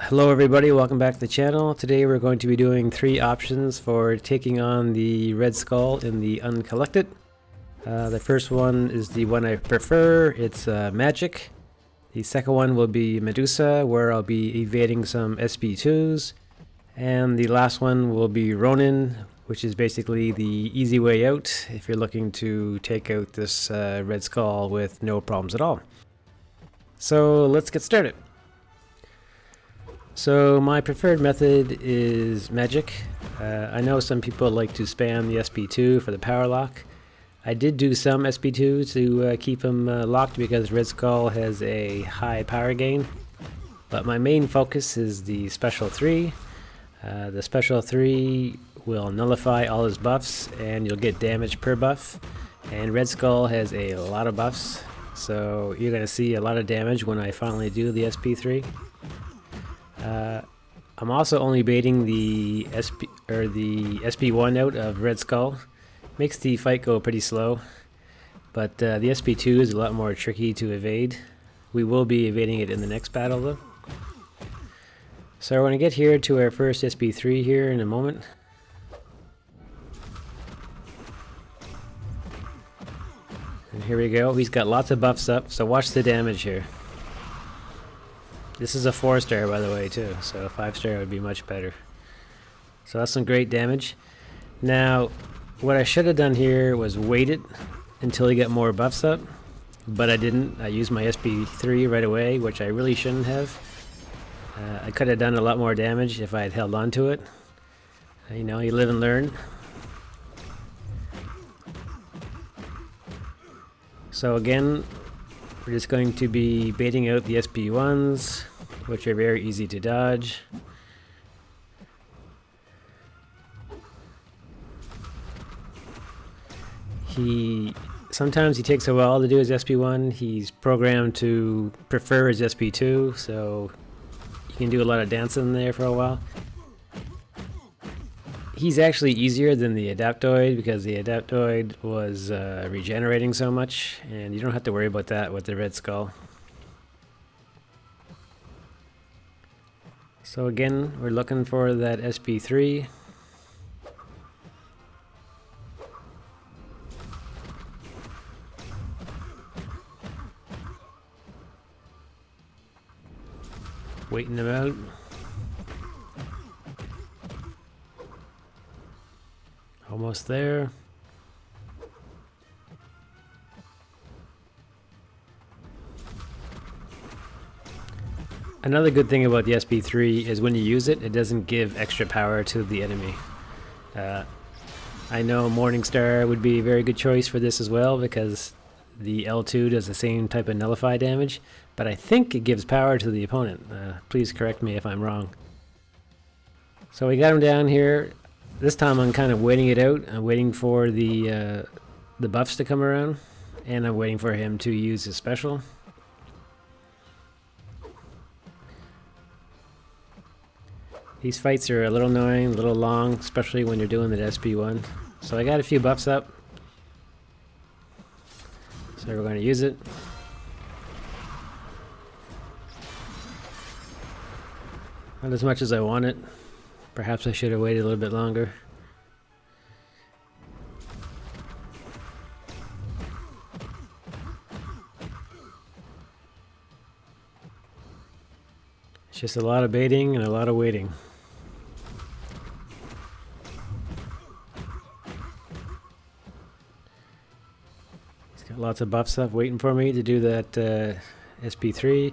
Hello everybody, welcome back to the channel. Today we're going to be doing 3 options for taking on the Red Skull in the Uncollected. The first one is the one I prefer, it's Magik. The second one will be Medusa, where I'll be evading some SP2s. And the last one will be Ronan, which is basically the easy way out if you're looking to take out this Red Skull with no problems at all. So let's get started. So my preferred method is Magik. I know some people like to spam the SP2 for the power lock. I did do some SP2 to keep him locked because Red Skull has a high power gain. But my main focus is the special 3. The special 3 will nullify all his buffs and you'll get damage per buff. And Red Skull has a lot of buffs, so you're going to see a lot of damage when I finally do the SP3. I'm also only baiting the SP1 out of Red Skull. Makes the fight go pretty slow, but the SP2 is a lot more tricky to evade. We will be evading it in the next battle though. So we're going to get here to our first SP3 here in a moment. And here we go, he's got lots of buffs up, so watch the damage here. This is a 4-star by the way too, so a 5-star would be much better. So that's some great damage. Now, what I should have done here was waited until he got more buffs up, but I didn't. I used my SP3 right away, which I really shouldn't have. I could have done a lot more damage if I had held on to it. You know, you live and learn. So again, we're just going to be baiting out the SP1s, which are very easy to dodge. Sometimes he takes a while to do his SP1. He's programmed to prefer his SP2, so you can do a lot of dancing there for a while. He's actually easier than the Adaptoid because the Adaptoid was regenerating so much, and you don't have to worry about that with the Red Skull. So again, we're looking for that SP3. Waiting them out. Almost there. Another good thing about the SP3 is when you use it, it doesn't give extra power to the enemy. I know Morningstar would be a very good choice for this as well because the L2 does the same type of nullify damage, but I think it gives power to the opponent. Please correct me if I'm wrong. So we got him down here. This time I'm kind of waiting it out. I'm waiting for the buffs to come around, and I'm waiting for him to use his special. These fights are a little annoying, a little long, especially when you're doing the SP1. So I got a few buffs up. So we're going to use it. Not as much as I want it. Perhaps I should have waited a little bit longer. It's just a lot of baiting and a lot of waiting. He's got lots of buffs up waiting for me to do that SP3.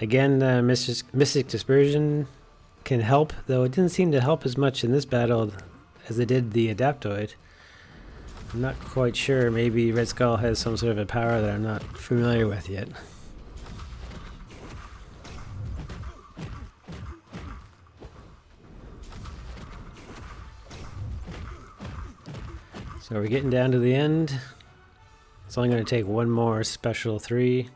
Again, Mystic Dispersion can help, though it didn't seem to help as much in this battle as it did the Adaptoid. I'm not quite sure. Maybe Red Skull has some sort of a power that I'm not familiar with yet. So we're getting down to the end. It's only going to take one more special 3.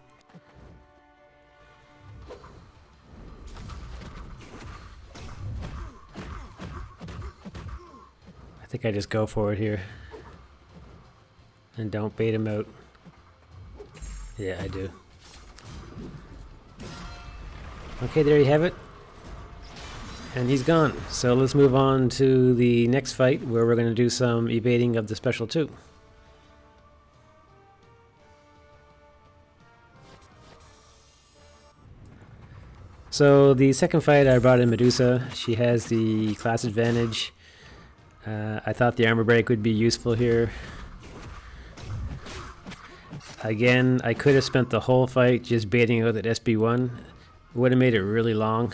I think I just go for it here and don't bait him out. Yeah, I do. Okay, there you have it. And he's gone. So let's move on to the next fight where we're going to do some evading of the special 2. So the second fight I brought in Medusa. She has the class advantage. I thought the armor break would be useful here. Again, I could have spent the whole fight just baiting out at SB1. Would have made it really long.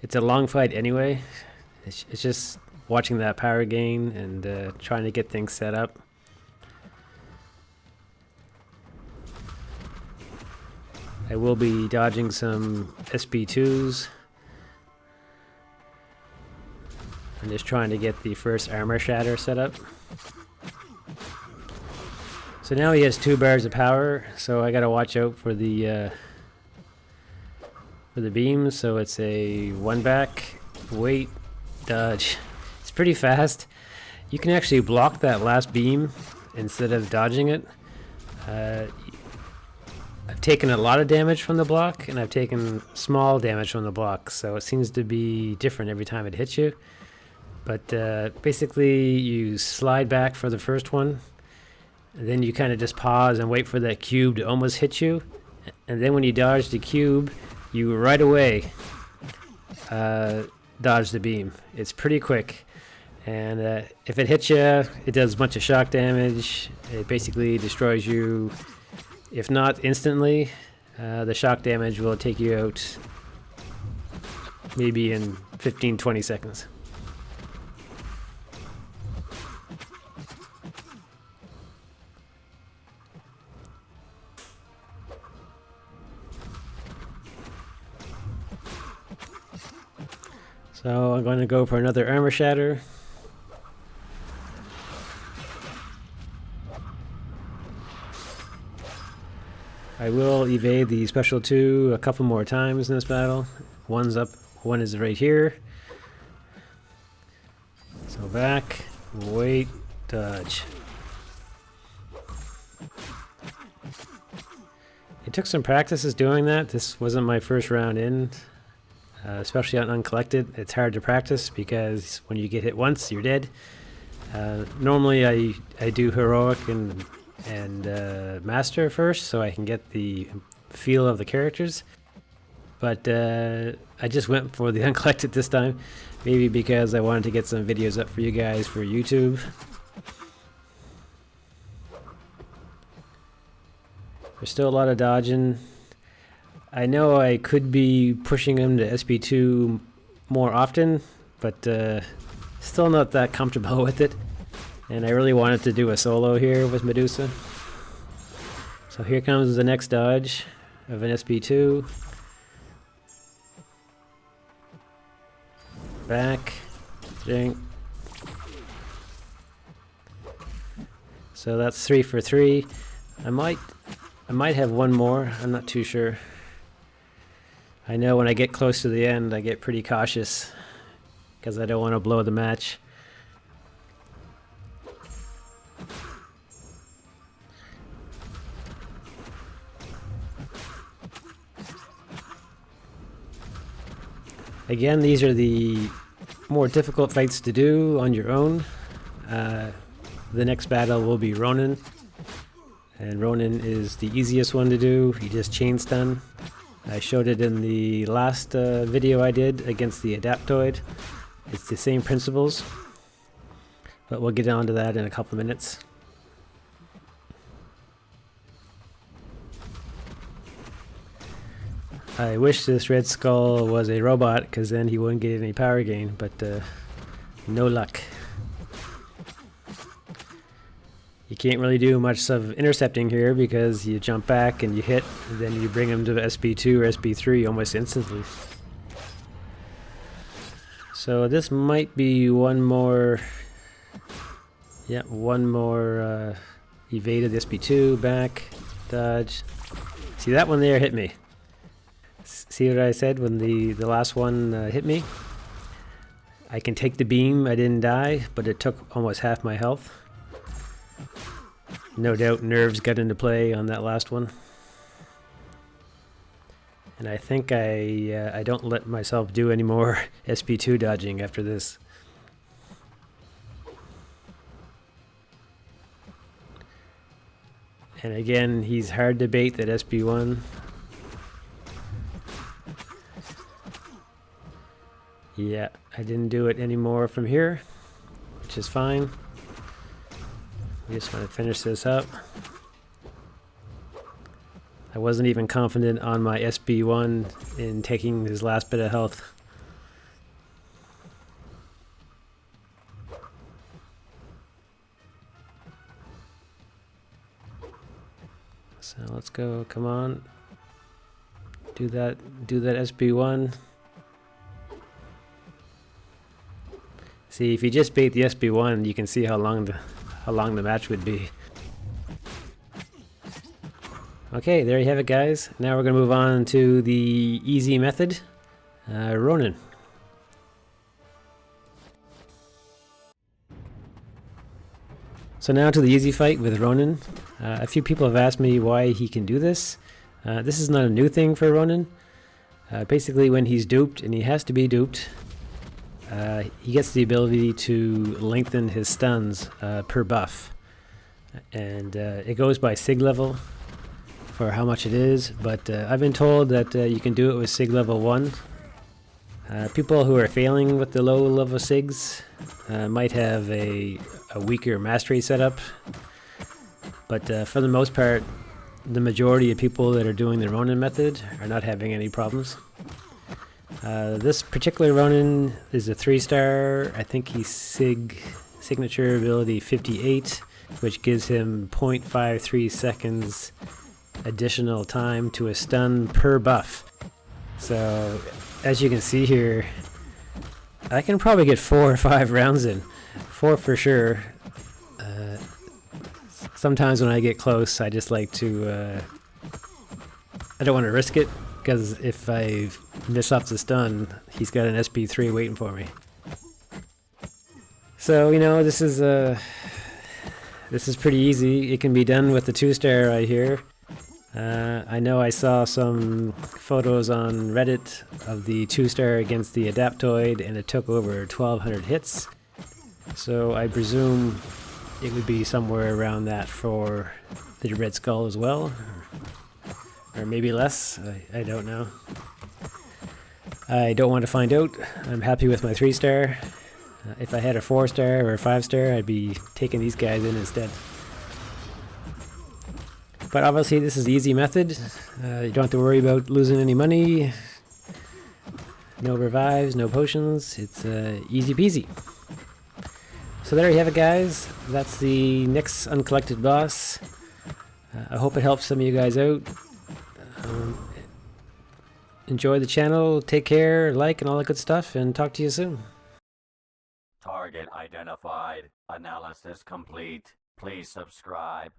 It's a long fight anyway. It's just watching that power gain and trying to get things set up. I will be dodging some SB2s. I'm just trying to get the first armor shatter set up. So now he has 2 bars of power, so I gotta watch out for the beams. So it's a 1 back, wait, dodge. It's pretty fast. You can actually block that last beam instead of dodging it. I've taken a lot of damage from the block, and I've taken small damage from the block, so it seems to be different every time it hits you. But basically, you slide back for the first one, and then you kind of just pause and wait for that cube to almost hit you. And then when you dodge the cube, you right away dodge the beam. It's pretty quick. And if it hits you, it does a bunch of shock damage. It basically destroys you. If not instantly, the shock damage will take you out maybe in 15-20 seconds. So I'm going to go for another armor shatter. I will evade the special 2 a couple more times in this battle. One's up, one is right here. So back, wait, dodge. It took some practices doing that. This wasn't my first round in. Especially on Uncollected, it's hard to practice because when you get hit once, you're dead. Normally I do heroic and master first, so I can get the feel of the characters. But I just went for the Uncollected this time, maybe because I wanted to get some videos up for you guys for YouTube. There's still a lot of dodging. I know I could be pushing him to SB2 more often, but still not that comfortable with it. And I really wanted to do a solo here with Medusa. So here comes the next dodge of an SB2. Back. Drink. So that's 3 for 3. I might have one more. I'm not too sure. I know when I get close to the end, I get pretty cautious because I don't want to blow the match. Again, these are the more difficult fights to do on your own. The next battle will be Ronan. And Ronan is the easiest one to do. He just chain stun. I showed it in the last video I did against the Adaptoid. It's the same principles, but we'll get on to that in a couple of minutes. I wish this Red Skull was a robot, because then he wouldn't get any power gain, but no luck. You can't really do much of intercepting here because you jump back and you hit, and then you bring him to SB2 or SB3 almost instantly. So this might be one more, evade of the SB2, back, dodge. See, that one there hit me. See what I said when the last one hit me? I can take the beam, I didn't die, but it took almost half my health. No doubt nerves got into play on that last one. And I think I don't let myself do any more SP2 dodging after this. And again, he's hard to bait that SP1. Yeah, I didn't do it anymore from here, which is fine. We just want to finish this up. I wasn't even confident on my SB1 in taking his last bit of health. So let's go, come on. Do that SB1. See, if you just bait the SB1, you can see how long the match would be. Okay, there you have it, guys. Now we're going to move on to the easy method, Ronan. So now to the easy fight with Ronan. A few people have asked me why he can do this. This is not a new thing for Ronan. Basically, when he's duped, and he has to be duped, he gets the ability to lengthen his stuns per buff. And it goes by sig level for how much it is, but I've been told that you can do it with sig level 1. People who are failing with the low level sigs might have a weaker mastery setup, but for the most part, the majority of people that are doing the Ronan method are not having any problems. This particular Ronan is a 3-star. I think he's signature ability 58, which gives him 0.53 seconds additional time to a stun per buff. So as you can see here, I can probably get 4 or 5 rounds in. 4 for sure. Sometimes when I get close, I just like to I don't want to risk it, because if I miss off the stun, he's got an SP3 waiting for me. So, you know, this is pretty easy. It can be done with the 2-star right here. I know I saw some photos on Reddit of the 2-star against the Adaptoid, and it took over 1200 hits. So I presume it would be somewhere around that for the Red Skull as well. Or maybe less. I don't know. I don't want to find out. I'm happy with my 3-star. If I had a 4-star or a 5-star, I'd be taking these guys in instead. But obviously this is the easy method. You don't have to worry about losing any money. No revives, no potions. It's easy peasy. So there you have it, guys. That's the next Uncollected boss. I hope it helps some of you guys out. Enjoy the channel, take care, like, and all that good stuff, and talk to you soon. Target identified. Analysis complete. Please subscribe.